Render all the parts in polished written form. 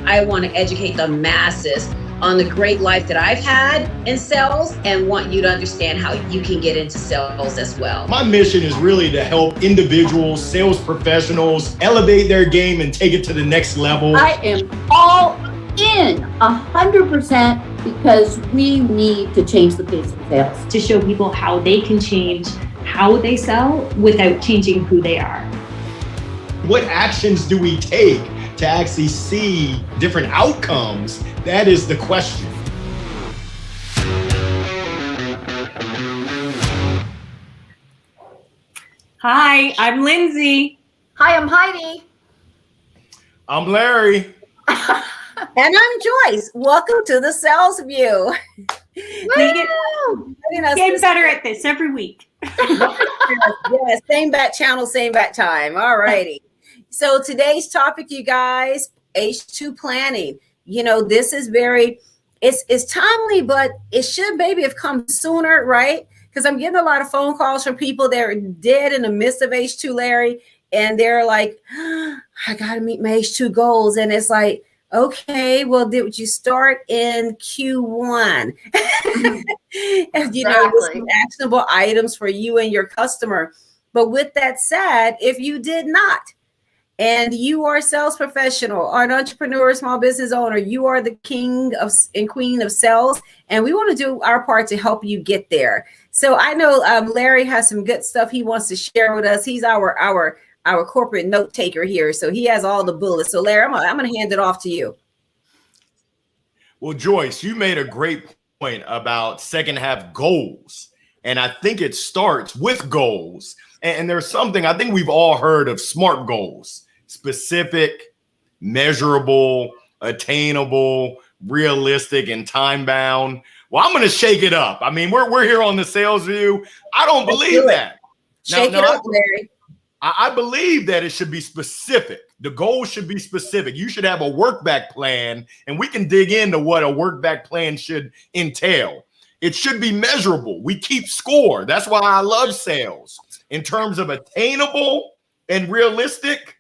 I want to educate the masses on the great life that I've had in sales and want you to understand how you can get into sales as well. My mission is really to help individuals, sales professionals, elevate their game and take it to the next level. I am all in 100% because we need to change the pace of sales. To show people how they can change how they sell without changing who they are. What actions do we take to actually see different outcomes? That is the question. Hi, I'm Lindsay. Hi, I'm Heidi. I'm Larry. And I'm Joyce. Welcome to the Sales View. Getting better at this every week. Yes, same bat channel, same bat time. All righty. So today's topic, you guys, H2 planning. You know, this is it's timely, but it should maybe have come sooner, right? Because I'm getting a lot of phone calls from people that are dead in the midst of H2, Larry, and they're like, I got to meet my H2 goals. And it's like, okay, well, did you start in Q1? And, you know, with some actionable items for you and your customer. But with that said, if you did not, and you are a sales professional or an entrepreneur, small business owner, you are the king of and queen of sales. And we want to do our part to help you get there. So I know Larry has some good stuff he wants to share with us. He's our corporate note taker here. So he has all the bullets. So Larry, I'm going to hand it off to you. Well, Joyce, you made a great point about second half goals. And I think it starts with goals. And there's something, I think we've all heard of SMART goals: specific, measurable, attainable, realistic, and time bound. Well, I'm going to shake it up. I mean, we're here on the Sales View. I don't believe that. Shake it up, Larry. I believe that it should be specific. The goal should be specific. You should have a work back plan, and we can dig into what a work back plan should entail. It should be measurable. We keep score. That's why I love sales. In terms of attainable and realistic,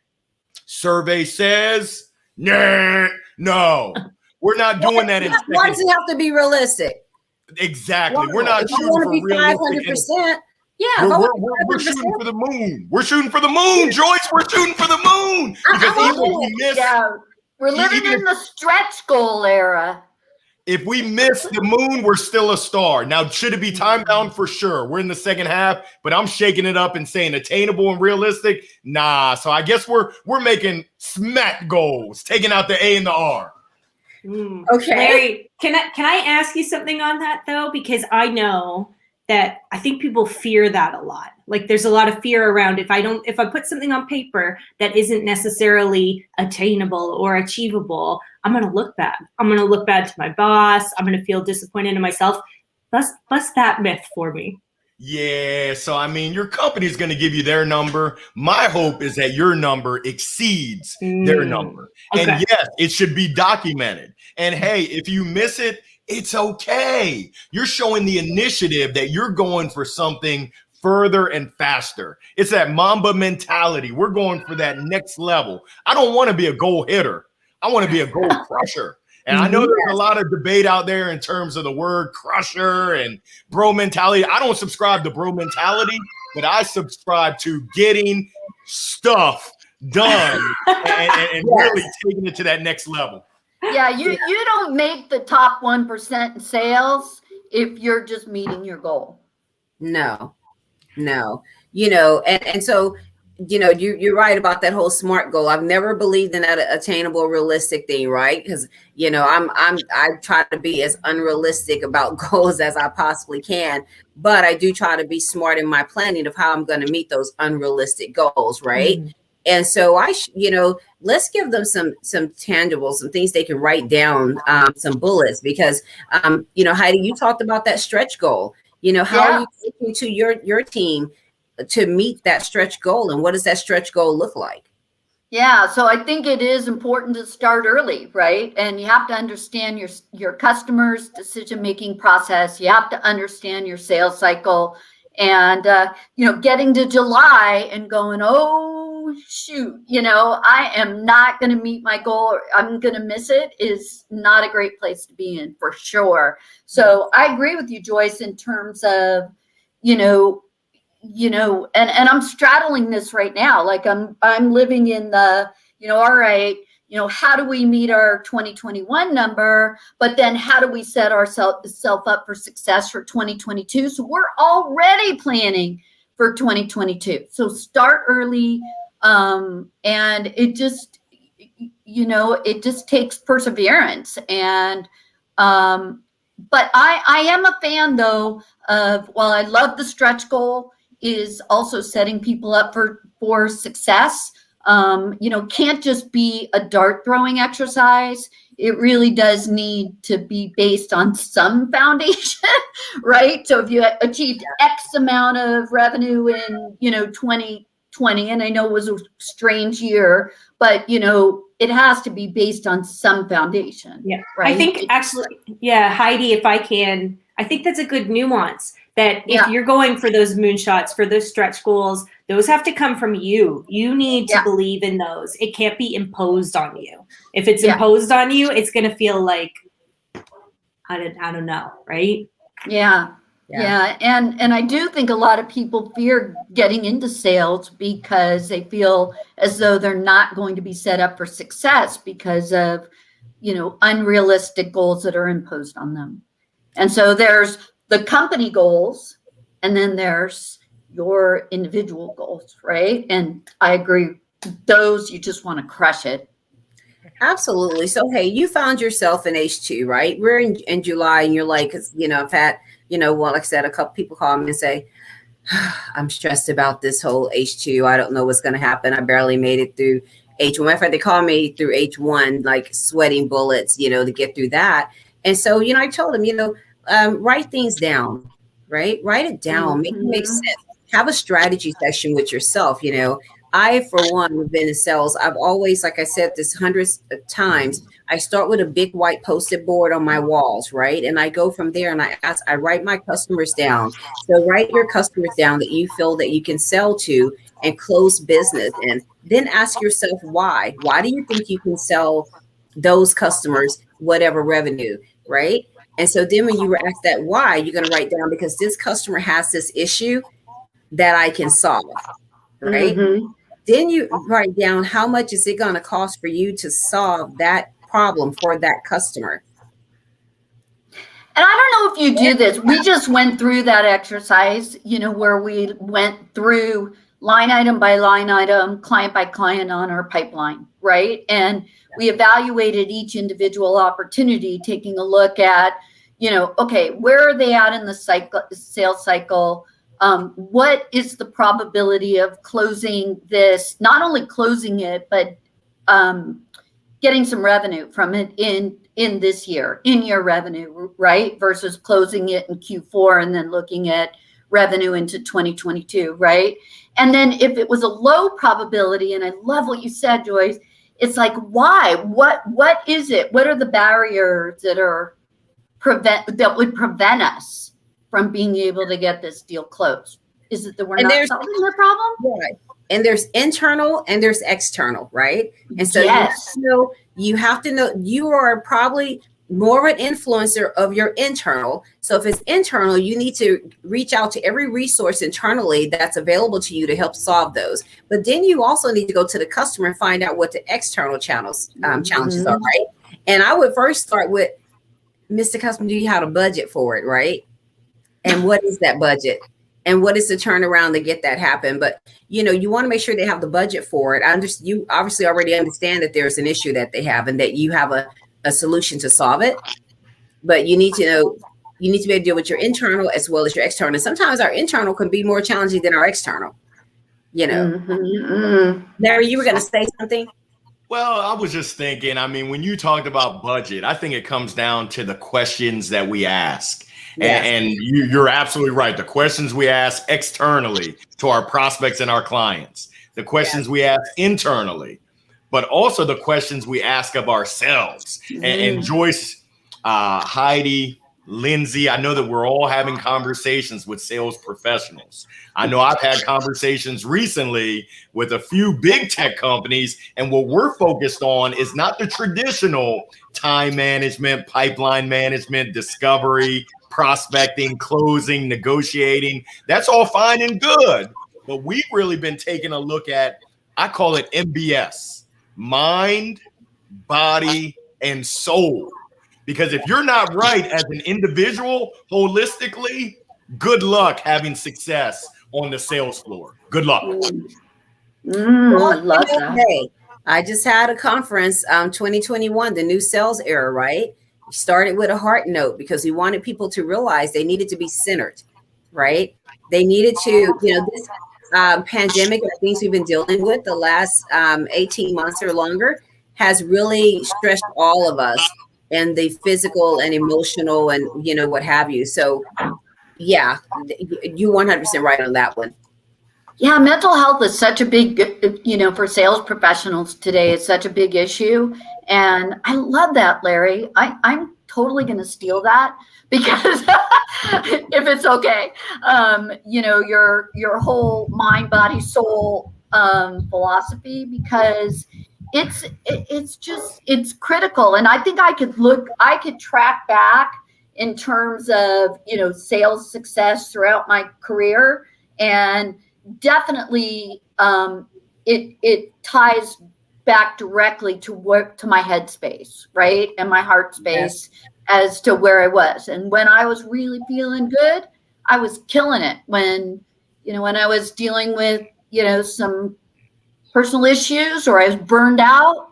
survey says, no, we're not doing that. Why does it have to be realistic? Exactly. We're not shooting for realistic. 500%. Yeah, we're shooting for the moon. We're shooting for the moon, Joyce. We're shooting for the moon. Because even if we miss, we're living in the stretch goal era. If we miss the moon, we're still a star. Now, should it be time bound? For sure. We're in the second half, but I'm shaking it up and saying attainable and realistic. Nah. So I guess we're making SMAT goals, taking out the A and the R. Okay. Larry, can I ask you something on that though? Because I know that I think people fear that a lot. Like there's a lot of fear around if I put something on paper that isn't necessarily attainable or achievable, I'm going to look bad. I'm going to look bad to my boss. I'm going to feel disappointed in myself. Bust that myth for me. Yeah. So, I mean, your company is going to give you their number. My hope is that your number exceeds their number. Okay. And yes, it should be documented. And hey, if you miss it, it's okay. You're showing the initiative that you're going for something further and faster. It's that Mamba mentality. We're going for that next level. I don't want to be a goal hitter. I want to be a goal crusher. And I know there's a lot of debate out there in terms of the word crusher and bro mentality. I don't subscribe to bro mentality, but I subscribe to getting stuff done and really taking it to that next level. Yeah, you don't make the top 1% in sales if you're just meeting your goal. No. You know, and so, you know, you're right about that whole SMART goal. I've never believed in that attainable, realistic thing, right? Because, you know, I try to be as unrealistic about goals as I possibly can, but I do try to be smart in my planning of how I'm going to meet those unrealistic goals, right? Mm-hmm. And so let's give them some tangibles, some things they can write down, some bullets, because, you know, Heidi, you talked about that stretch goal. You know, how are you taking to your team to meet that stretch goal, and what does that stretch goal look like? Yeah, so I think it is important to start early, right? And you have to understand your customers' decision-making process. You have to understand your sales cycle. And, you know, getting to July and going, oh, oh shoot, I am not going to meet my goal, or I'm going to miss it, is not a great place to be in, for sure. So I agree with you, Joyce, in terms of, and I'm straddling this right now. Like I'm living in the, all right, how do we meet our 2021 number? But then how do we set ourselves up for success for 2022? So we're already planning for 2022. So start early. And it just, it just takes perseverance. And, but I am a fan, though, of, while I love the stretch goal, is also setting people up for success. Can't just be a dart throwing exercise. It really does need to be based on some foundation, right? So if you achieved X amount of revenue in, 2020, and I know it was a strange year, but, it has to be based on some foundation. Yeah. Right? I think actually, Heidi, if I can, I think that's a good nuance, that if you're going for those moonshots, for those stretch goals, those have to come from you. You need to believe in those. It can't be imposed on you. If it's imposed on you, it's going to feel like, I don't know, right? Yeah. And I do think a lot of people fear getting into sales because they feel as though they're not going to be set up for success because of, unrealistic goals that are imposed on them. And so there's the company goals, and then there's your individual goals, right? And I agree, those, you just want to crush it. Absolutely. So, hey, you found yourself in H2, right? We're in July, and you're like, I've had, like I said, a couple people call me and say, I'm stressed about this whole H2. I don't know what's going to happen. I barely made it through H1. Matter of fact, they called me through H1, like sweating bullets, to get through that. And so, I told them, write things down, right? Write it down, make it make sense. Have a strategy session with yourself. I, for one, have been in sales. I've always, like I said this hundreds of times, I start with a big white Post-it board on my walls, right? And I go from there and I write my customers down. So write your customers down that you feel that you can sell to and close business. And then ask yourself why. Why do you think you can sell those customers whatever revenue, right? And so then when you ask that why, you're going to write down, because this customer has this issue that I can solve, right? Then you write down, how much is it going to cost for you to solve that problem for that customer? And I don't know if you do this. We just went through that exercise, where we went through line item by line item, client by client on our pipeline, right? And we evaluated each individual opportunity, taking a look at, okay, where are they at in the sales cycle? What is the probability of closing this, not only closing it, but getting some revenue from it in this year, in year revenue, right? Versus closing it in Q4 and then looking at revenue into 2022, right? And then if it was a low probability, and I love what you said, Joyce, it's like, why? What is it? What are the barriers that would prevent us from being able to get this deal closed? Is it that we're not solving the problem? Right. And there's internal and there's external, right? And so you have to know you are probably more of an influencer of your internal. So if it's internal, you need to reach out to every resource internally that's available to you to help solve those. But then you also need to go to the customer and find out what the external challenges are, right? And I would first start with, Mr. Customer, do you have a budget for it, right? And what is that budget? And what is the turnaround to get that happen? But, you want to make sure they have the budget for it. You obviously already understand that there's an issue that they have and that you have a solution to solve it. But you need to know, you need to be able to deal with your internal as well as your external. And sometimes our internal can be more challenging than our external, Larry, you were going to say something? Well, I was just thinking, when you talked about budget, I think it comes down to the questions that we ask. Yes. And you're absolutely right. The questions we ask externally to our prospects and our clients, the questions we ask internally, but also the questions we ask of ourselves. And Joyce, Heidi, Lindsay, I know that we're all having conversations with sales professionals. I know I've had conversations recently with a few big tech companies, and what we're focused on is not the traditional time management, pipeline management, discovery, prospecting, closing, negotiating. That's all fine and good. But we've really been taking a look at, I call it MBS, mind, body, and soul. Because if you're not right as an individual holistically, good luck having success on the sales floor. Good luck. I love that. Hey, I just had a conference, 2021, the new sales era, right? We started with a heart note because we wanted people to realize they needed to be centered, right? They needed to, this pandemic and things we've been dealing with the last 18 months or longer has really stressed all of us, and the physical and emotional and what have you. So yeah, you 100% right on that one. Yeah, mental health is such a big, for sales professionals today, it's such a big issue. And I love that, Larry. I'm totally going to steal that because if it's okay, your whole mind, body, soul philosophy, because it's critical. And I think I could track back in terms of, sales success throughout my career, and definitely it ties back directly to my headspace, right? And my heart space, as to where I was. And when I was really feeling good, I was killing it. When I was dealing with, some personal issues or I was burned out,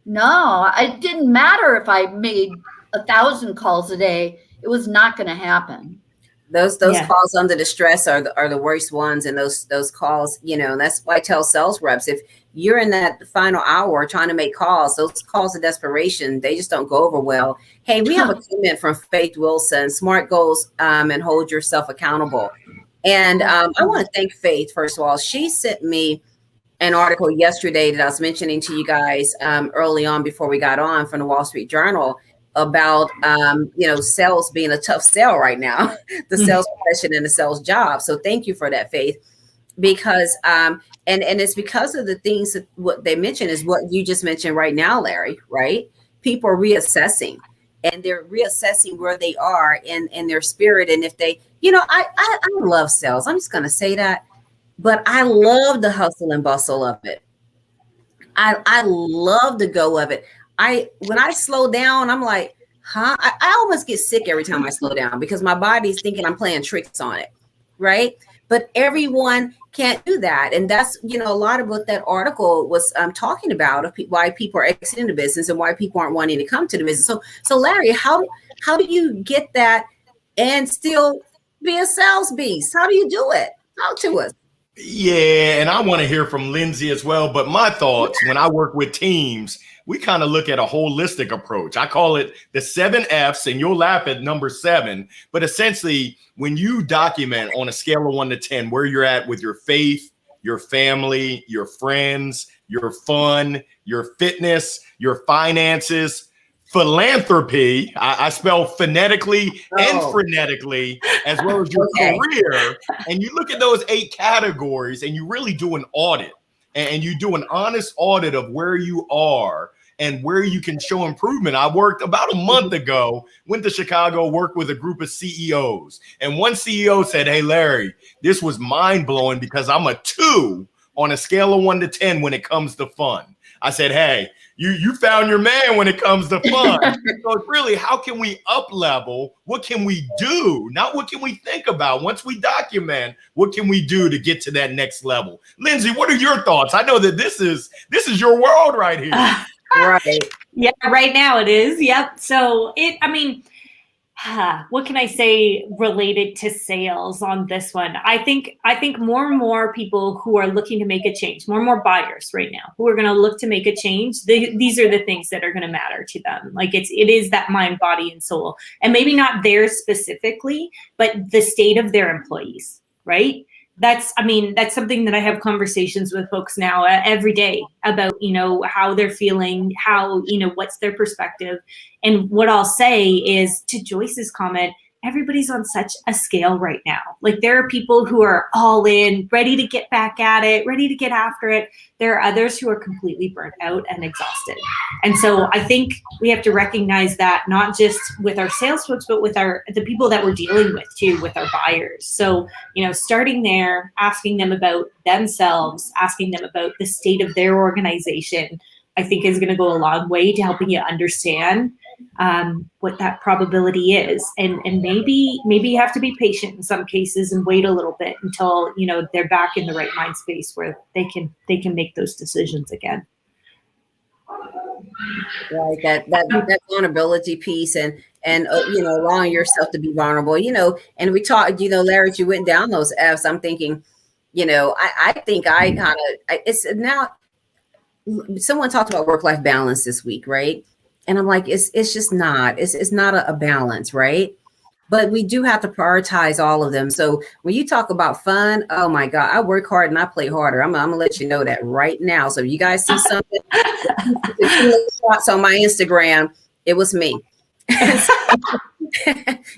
no, it didn't matter if I made 1,000 calls a day. It was not going to happen. Those calls under the stress are the worst ones. And those calls, that's why I tell sales reps, if you're in that final hour trying to make calls, those calls of desperation, they just don't go over well. Hey, we have a comment from Faith Wilson, SMART goals and hold yourself accountable. And I want to thank Faith, first of all. She sent me an article yesterday that I was mentioning to you guys early on before we got on, from the Wall Street Journal, about sales being a tough sell right now, the sales profession and the sales job. So thank you for that, Faith, because and it's because of the things that what they mentioned is what you just mentioned right now, Larry, right? People are reassessing, and they're reassessing where they are in their spirit. And if they, I love sales. I'm just going to say that, but I love the hustle and bustle of it. I love the go of it. When I slow down, I'm like, I almost get sick every time I slow down because my body's thinking I'm playing tricks on it, right? But everyone can't do that. And that's, a lot of what that article was talking about, of why people are exiting the business and why people aren't wanting to come to the business. So Larry, how do you get that and still be a sales beast? How do you do it? Talk to us. Yeah, and I want to hear from Lindsay as well. But my thoughts, when I work with teams, we kind of look at a holistic approach. I call it the 7 F's, and you'll laugh at number 7. But essentially, when you document on a scale of 1 to 10 where you're at with your faith, your family, your friends, your fun, your fitness, your finances, philanthropy, I spell phonetically and frenetically, as well as your career, and you look at those 8 categories and you really do an audit, and you do an honest audit of where you are and where you can show improvement. I worked about a month ago, went to Chicago, worked with a group of CEOs, and one CEO said, "Hey, Larry, this was mind-blowing because I'm a 2 on a scale of 1 to 10 when it comes to fun." I said, "Hey, you found your man when it comes to fun." So it's really, how can we up level? What can we do? Not what can we think about. Once we document, what can we do to get to that next level? Lindsay, what are your thoughts? I know that this is your world right here. Right. Yeah, right now it is. Yep. So what can I say related to sales on this one? I think more and more people who are looking to make a change, more and more buyers right now who are going to look to make a change, these are the things that are going to matter to them. Like it is that mind, body, and soul, and maybe not theirs specifically, but the state of their employees, right? that's something that I have conversations with folks now every day about, how they're feeling, how, what's their perspective. And what I'll say is, to Joyce's comment, everybody's on such a scale right now. Like, there are people who are all in, ready to get back at it, ready to get after it. There are others who are completely burnt out and exhausted. And so I think we have to recognize that, not just with our sales folks, but with the people that we're dealing with too, with our buyers. So, starting there, asking them about themselves, asking them about the state of their organization, I think is going to go a long way to helping you understand what that probability is. And maybe you have to be patient in some cases and wait a little bit until, they're back in the right mind space where they can make those decisions again. Right, that vulnerability piece, and allowing yourself to be vulnerable, and we talked, Larry, you went down those F's. I'm thinking, I think I kind of, it's now, someone talked about work-life balance this week, right? And I'm like, it's just not, it's not a balance, right? But we do have to prioritize all of them. So when you talk about fun, oh my God, I work hard and I play harder. I'm gonna let you know that right now. So if you guys see something shots on my Instagram, it was me.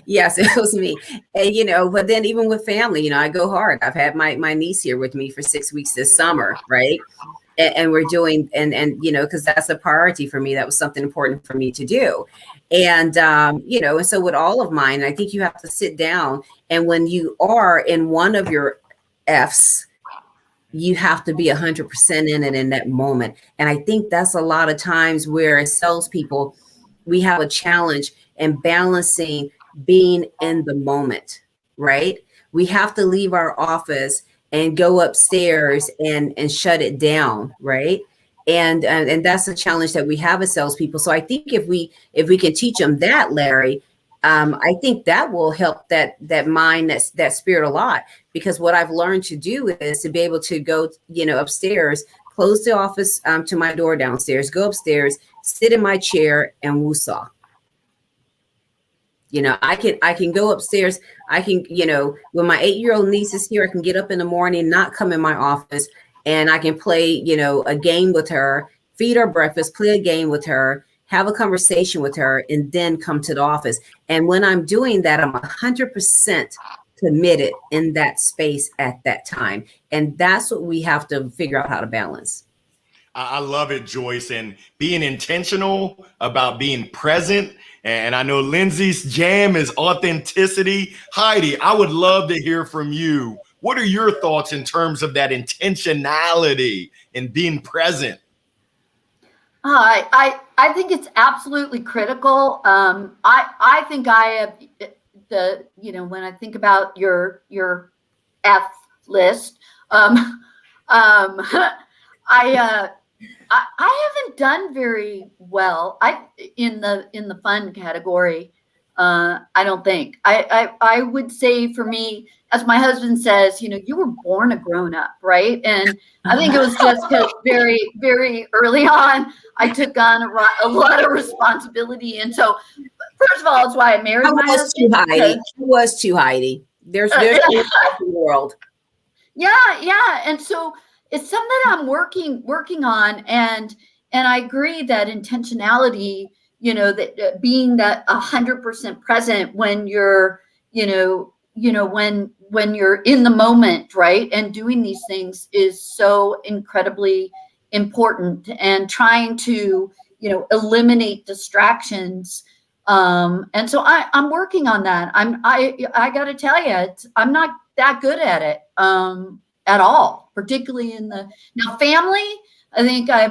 Yes, it was me. And but then even with family, I go hard. I've had my niece here with me for 6 weeks this summer, right? And we're doing, and because that's a priority for me. That was something important for me to do. And, and so with all of mine, I think you have to sit down, and when you are in one of your F's, you have to be 100% in it in that moment. And I think that's a lot of times where, as salespeople, we have a challenge in balancing being in the moment, right? We have to leave our office and go upstairs and shut it down, right? And that's a challenge that we have as salespeople. So I think if we can teach them that, Larry, I think that will help that mind, that spirit a lot. Because what I've learned to do is to be able to go, upstairs, close the office to my door downstairs, go upstairs, sit in my chair, and woosah. I can go upstairs. I can, when my 8-year-old niece is here, I can get up in the morning, not come in my office, and I can play, a game with her, feed her breakfast, play a game with her, have a conversation with her, and then come to the office. And when I'm doing that, I'm 100% committed in that space at that time. And that's what we have to figure out how to balance. I love it, Joyce, and being intentional about being present. And I know Lindsay's jam is authenticity. Heidi, I would love to hear from you. What are your thoughts in terms of that intentionality and being present? I think it's absolutely critical. I think I have when I think about your F list, I haven't done very well. In the fun category. I don't think. I would say, for me, as my husband says, you were born a grown up, right? And I think it was just because very, very early on, I took on a lot of responsibility. And so, first of all, that's why I married my husband. Heidi. Was too, Heidi. There's in the world. Yeah. And so it's something I'm working on, and I agree that intentionality, that being that 100% present when you're, when you're in the moment, right, and doing these things is so incredibly important, and trying to, eliminate distractions. And so I'm working on that. I got to tell you, I'm not that good at it at all, particularly in now family. I think I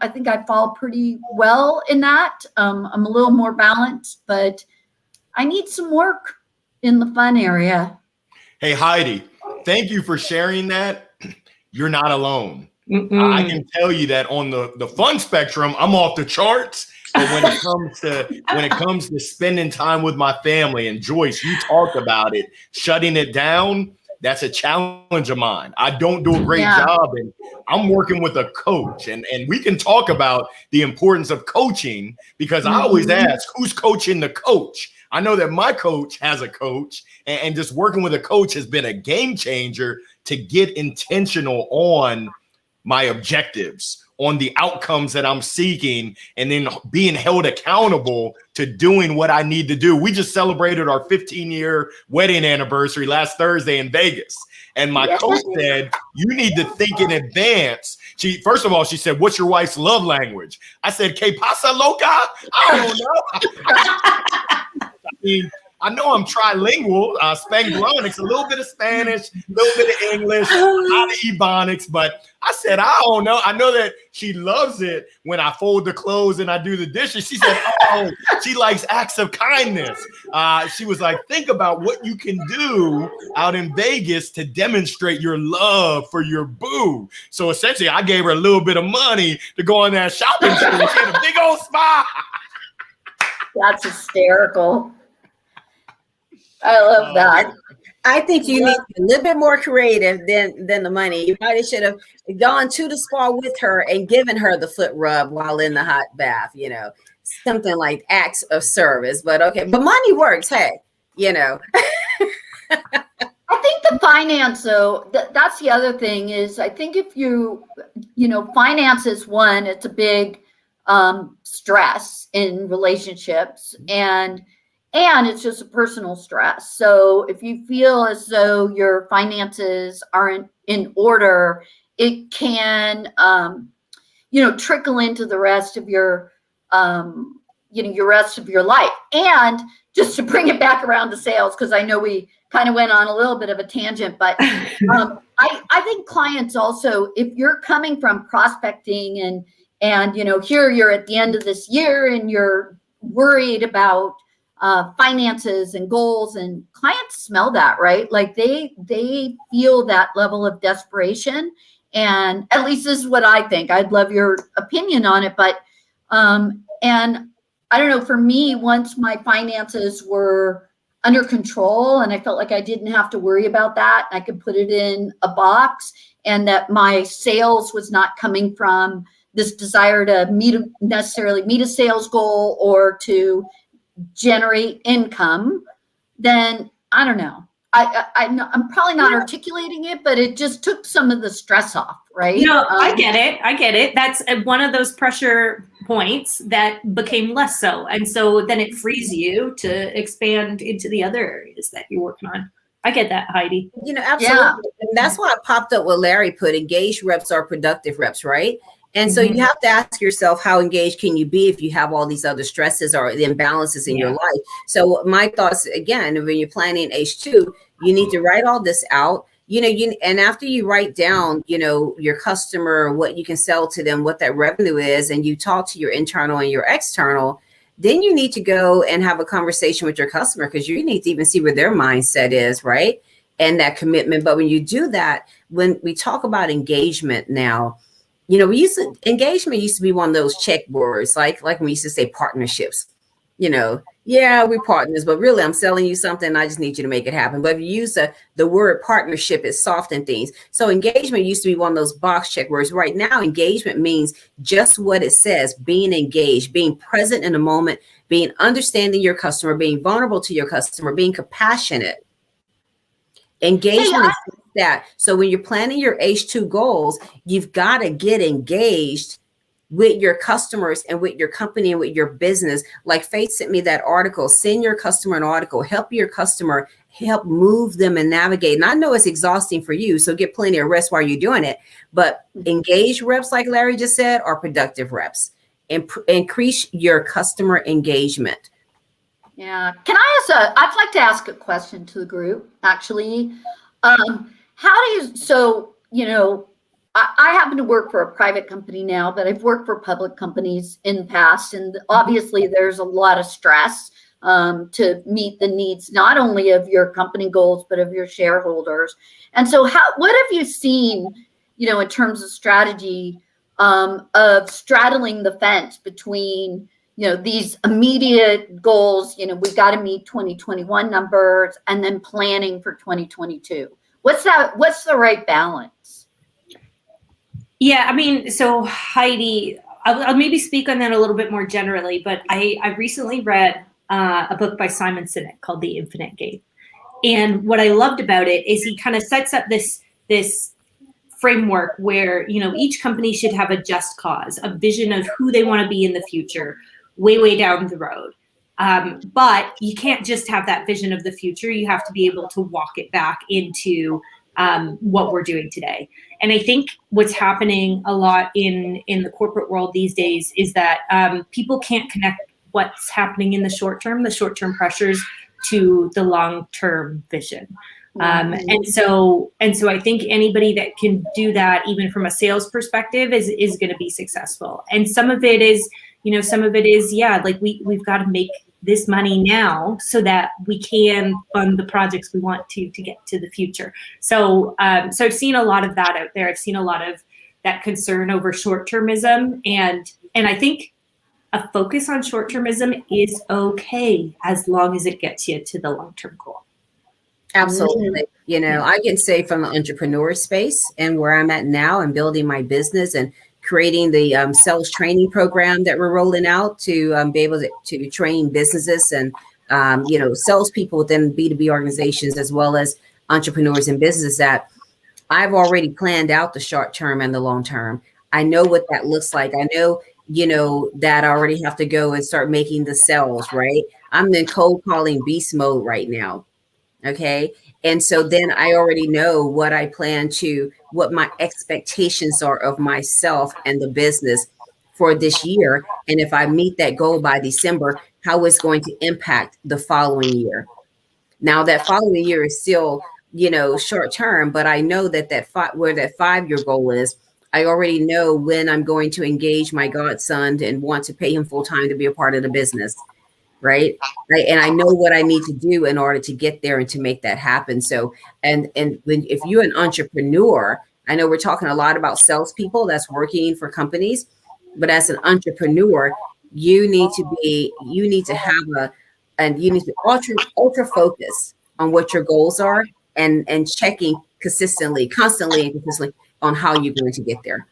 think I fall pretty well in that. I'm a little more balanced, but I need some work in the fun area. Hey, Heidi, thank you for sharing that. You're not alone. I can tell you that on the fun spectrum, I'm off the charts. But when it comes to spending time with my family, and Joyce, you talked about it, shutting it down, that's a challenge of mine. I don't do a great job, and I'm working with a coach, and we can talk about the importance of coaching, because I always ask, who's coaching the coach? I know that my coach has a coach, and just working with a coach has been a game changer to get intentional on my objectives, on the outcomes that I'm seeking, and then being held accountable to doing what I need to do. We just celebrated our 15-year wedding anniversary last Thursday in Vegas. And my coach said, you need to think in advance. First of all, she said, what's your wife's love language? I said, ¿Qué pasa, loca? I don't know. I mean, I know I'm trilingual, Spanglonics, a little bit of Spanish, a little bit of English, a lot of Ebonics, but I said, I don't know. I know that she loves it when I fold the clothes and I do the dishes. She said, oh, she likes acts of kindness. She was like, think about what you can do out in Vegas to demonstrate your love for your boo. So essentially, I gave her a little bit of money to go on that shopping spree. She had a big old smile. That's hysterical. I love that. I think you need to be a little bit more creative than the money. You probably should have gone to the spa with her and given her the foot rub while in the hot bath, you know, something like acts of service. But okay, but money works. Hey, you know. I think the finance, though, that's the other thing is I think if you know, finance is one, it's a big stress in relationships, and it's just a personal stress. So if you feel as though your finances aren't in order, it can, you know, trickle into the rest of your, you know, your rest of your life. And just to bring it back around to sales, because I know we kind of went on a little bit of a tangent, but I think clients also, if you're coming from prospecting and, you know, here you're at the end of this year and you're worried about finances and goals, and clients smell that, right? Like they feel that level of desperation. And at least this is what I think. I'd love your opinion on it. But, and I don't know, for me, once my finances were under control and I felt like I didn't have to worry about that, I could put it in a box, and that my sales was not coming from this desire to necessarily meet a sales goal or to generate income, then I don't know. I'm probably not articulating it, but it just took some of the stress off, right? No, I get it. That's one of those pressure points that became less so. And so then it frees you to expand into the other areas that you're working on. I get that, Heidi. You know, absolutely. Yeah. And that's why I popped up what Larry put, engaged reps are productive reps, right? And so you have to ask yourself, how engaged can you be if you have all these other stresses or the imbalances in your life? So my thoughts, again, when you're planning H2, you need to write all this out. You know, and after you write down, you know, your customer, what you can sell to them, what that revenue is, and you talk to your internal and your external, then you need to go and have a conversation with your customer, because you need to even see where their mindset is, right? And that commitment. But when you do that, when we talk about engagement now, you know, engagement used to be one of those check words, like we used to say partnerships, you know, yeah, we're partners, but really I'm selling you something. I just need you to make it happen. But if you use the word partnership, it softens things. So engagement used to be one of those box check words. Right now, engagement means just what it says, being engaged, being present in the moment, being understanding your customer, being vulnerable to your customer, being compassionate. Engagement is that. So when you're planning your H2 goals, you've got to get engaged with your customers and with your company and with your business. Like Faith sent me that article, send your customer an article, help your customer, help move them and navigate. And I know it's exhausting for you, so get plenty of rest while you're doing it. But engaged reps, like Larry just said, are productive reps. Increase your customer engagement. Yeah. Can I I'd like to ask a question to the group, actually. So, you know, I happen to work for a private company now, but I've worked for public companies in the past. And obviously there's a lot of stress to meet the needs, not only of your company goals, but of your shareholders. And so what have you seen, you know, in terms of strategy of straddling the fence between, you know, these immediate goals, you know, we've got to meet 2021 numbers, and then planning for 2022. What's the right balance? Yeah, I mean, so Heidi, I'll maybe speak on that a little bit more generally, but I recently read a book by Simon Sinek called The Infinite Game. And what I loved about it is he kind of sets up this framework where, you know, each company should have a just cause, a vision of who they want to be in the future, way down the road. But you can't just have that vision of the future. You have to be able to walk it back into what we're doing today. And I think what's happening a lot in the corporate world these days is that people can't connect what's happening in the short term pressures, to the long-term vision. And so I think anybody that can do that, even from a sales perspective, is going to be successful. And some of it is, like we've got to make this money now so that we can fund the projects we want to get to the future. So I've seen a lot of that out there. I've seen a lot of that concern over short-termism, and I think a focus on short-termism is okay as long as it gets you to the long-term goal. Absolutely. You know, I can say from the entrepreneur space and where I'm at now and building my business and creating the sales training program that we're rolling out to be able to train businesses and, salespeople within B2B organizations, as well as entrepreneurs and businesses, that I've already planned out the short term and the long term. I know what that looks like. I know, that I already have to go and start making the sales, right? I'm in cold calling beast mode right now. Okay. And so then I already know what my expectations are of myself and the business for this year. And if I meet that goal by December, how it's going to impact the following year. Now that following year is still, short term, but I know where that 5-year goal is. I already know when I'm going to engage my godson and want to pay him full time to be a part of the business. Right. And I know what I need to do in order to get there and to make that happen. So, if you're an entrepreneur, I know we're talking a lot about salespeople that's working for companies, but as an entrepreneur, you need to be ultra focused on what your goals are and checking constantly on how you're going to get there.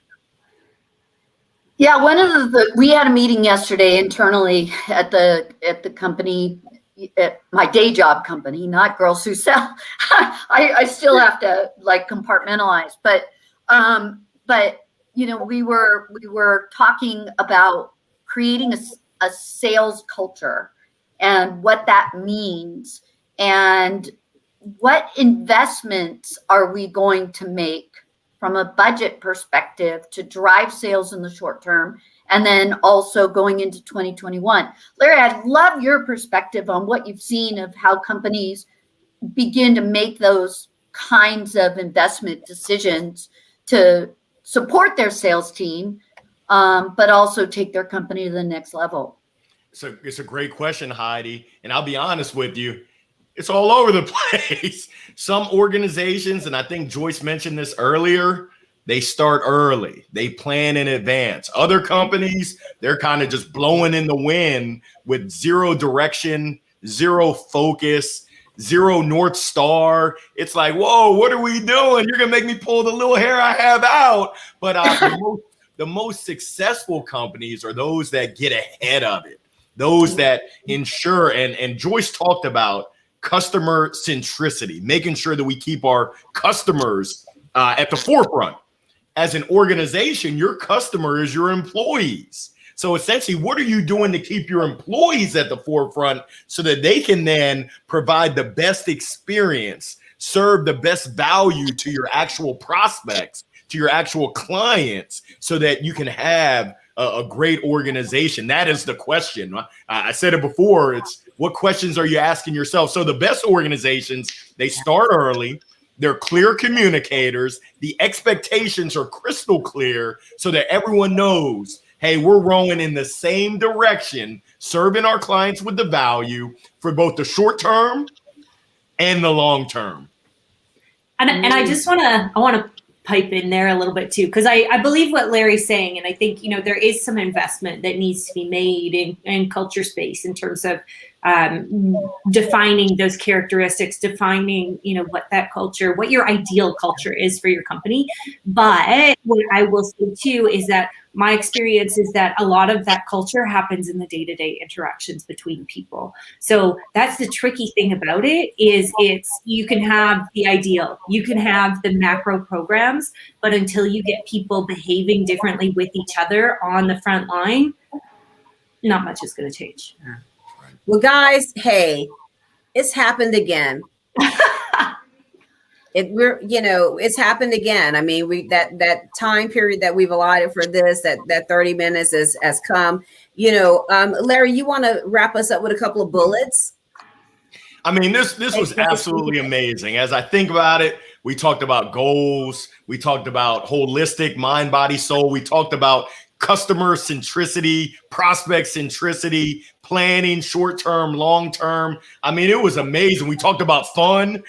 Yeah, we had a meeting yesterday internally at the company, at my day job company, not Girls Who Sell. I still have to compartmentalize, but we were talking about creating a sales culture and what that means and what investments are we going to make from a budget perspective to drive sales in the short term, and then also going into 2021. Larry, I'd love your perspective on what you've seen of how companies begin to make those kinds of investment decisions to support their sales team, but also take their company to the next level. So it's a great question, Heidi. And I'll be honest with you, it's all over the place. Some organizations, and I think Joyce mentioned this earlier, they start early. They plan in advance. Other companies, they're kind of just blowing in the wind with zero direction, zero focus, zero North Star. It's like, whoa, what are we doing? You're going to make me pull the little hair I have out. But the most successful companies are those that get ahead of it, those that ensure, and Joyce talked about customer centricity, making sure that we keep our customers at the forefront. As an organization, your customer is your employees. So essentially, what are you doing to keep your employees at the forefront so that they can then provide the best experience, serve the best value to your actual prospects, to your actual clients, so that you can have a great organization? That is the question. I said it before. It's what questions are you asking yourself? So the best organizations, they start early. They're clear communicators. The expectations are crystal clear so that everyone knows, hey, we're rowing in the same direction, serving our clients with the value for both the short term and the long term. And I just want to pipe in there a little bit too, because I believe what Larry's saying, and I think there is some investment that needs to be made in culture space in terms of defining those characteristics, defining, what that culture, what your ideal culture is for your company. But what I will say too is that my experience is that a lot of that culture happens in the day-to-day interactions between people. So that's the tricky thing about it, is you can have the ideal, you can have the macro programs, but until you get people behaving differently with each other on the front line, not much is going to change. Well, guys, hey, it's happened again. It's happened again. I mean, that time period that we've allotted for this, that 30 minutes has come. Larry, you want to wrap us up with a couple of bullets? I mean, this was absolutely amazing. As I think about it, we talked about goals. We talked about holistic mind, body, soul. We talked about customer centricity, prospect centricity, planning, short-term, long-term. I mean, it was amazing. We talked about fun,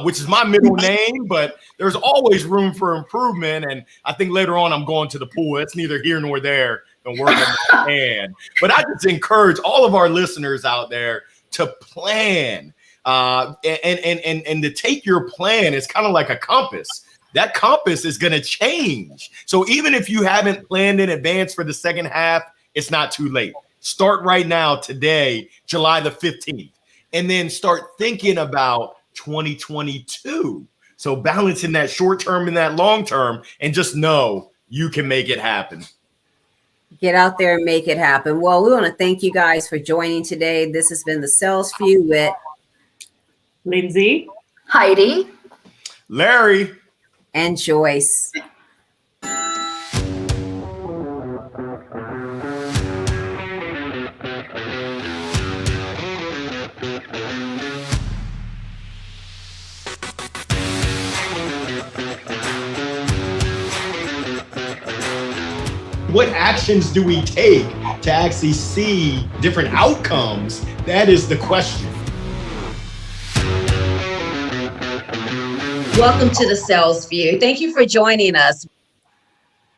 which is my middle name, but there's always room for improvement. And I think later on I'm going to the pool. It's neither here nor there and working my hand. But I just encourage all of our listeners out there to plan and to take your plan. It's kind of like a compass. That compass is going to change. So even if you haven't planned in advance for the second half, it's not too late. Start right now, today, July the 15th, and then start thinking about 2022. So balancing that short term and that long term, and just know you can make it happen. Get out there and make it happen. Well, we want to thank you guys for joining today. This has been the Sales View with Lindsay, Heidi, Larry, and Joyce. What actions do we take to actually see different outcomes? That is the question. Welcome to the Sales View. Thank you for joining us.